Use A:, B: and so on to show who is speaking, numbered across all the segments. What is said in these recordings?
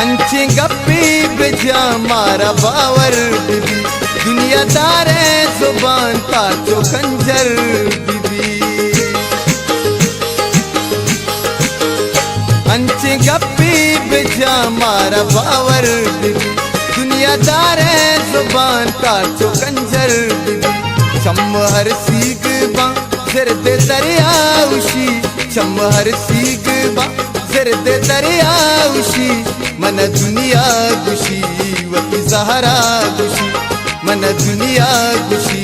A: अंचे गप्पी बिजा मारा बावर बीबी दुनियादार है जुबान ताचो खंजर बीबी अंचे गप्पी बिजा मारा बावर बीबी दुनियादार है जुबान ताचो खंजर बीबी चम हर सीग बा सिर दे दरिया उशी चम हर सीग बा सिर दे दरिया उशी मन दुनिया गुशी वती सहारा गुशी मन दुनिया गुशी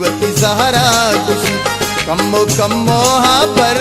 A: वती सहारा गुशी कम्मो कम्मो हा पर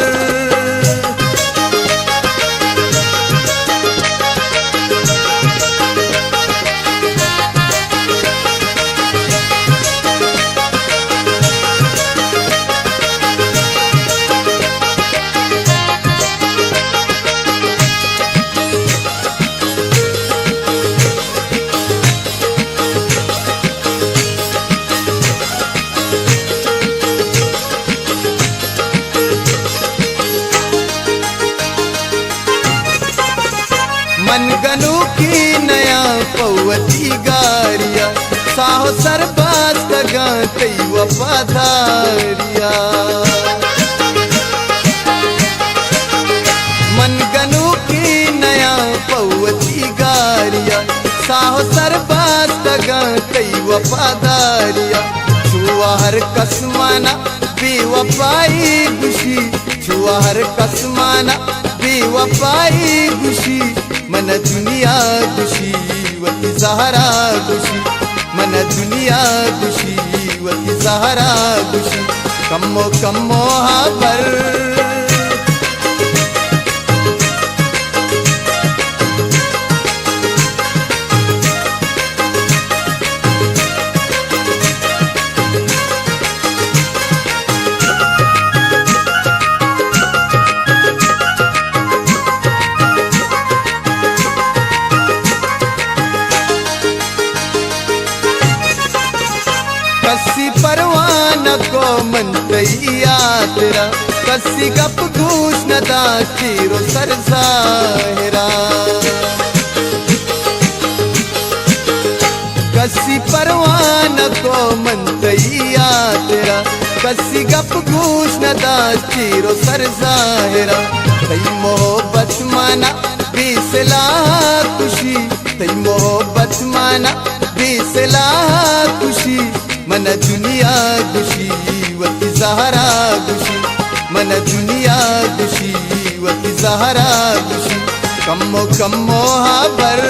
A: मनगनू की नया पौवती गारिया साहो सरबाज तगा कई वफादारिया मनगनू की नया पौवती गारिया साहो सरबाज तगा कई वफादारिया छुआ हर कसमाना बेवफाई गुशी छुआ हर कसमाना बेवफाई गुशी मन दुनिया गुशी वती सहारा गुशी मन दुनिया गुशी वती सहारा गुशी कम्मो कम्मो हा पर कसी परवाना को मन तैया तेरा कसी गप घूस न दा चीरो सर जाहिरा कसी परवाना को मन तैया तेरा कसी गप घूस न दा चीरो सर जाहिरा तई मोहब्बत माना बेसला खुशी तई मोहब्बत माना बेसला खुशी मन दुनिया गुशी वती सहारा गुशी मन दुनिया गुशी वती सहारा गुशी कम्मो कम्मो हा पर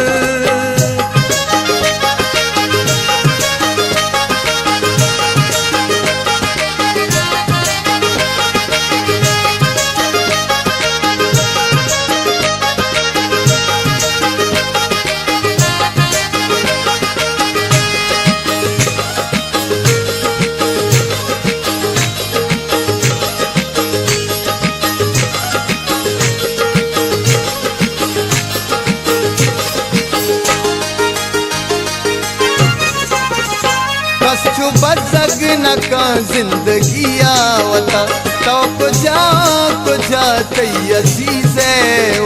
A: बजग न का जिंदगी आवता तो को जा तई अजीज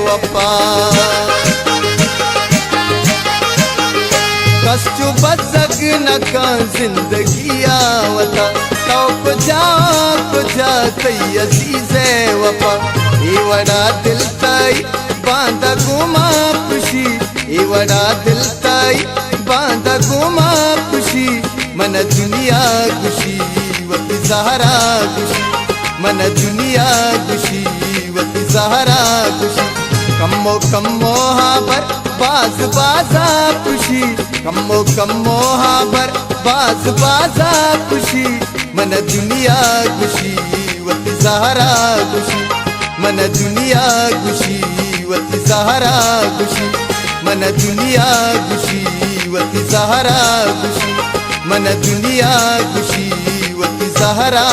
A: वफा कस्तु बजग न का जिंदगी आवता तो को जा तई अजीज वफा ए वड़ा दिल तई बांधा गुमा खुशी ए वड़ा दिल तई बांधा गुमा खुशी मन दुनिया गुशी वती सहारा गुशी मन दुनिया गुशी वती सहारा गुशी कम्मो कम्मो हा बर बाज बाजा खुशी कम्मो कम्मो हा बर बाज बाजा खुशी मन दुनिया गुशी वती सहारा गुशी मन दुनिया गुशी वती सहारा गुशी मन दुनिया गुशी वती सहारा गुशी मन दुनिया गुशी वती सहारा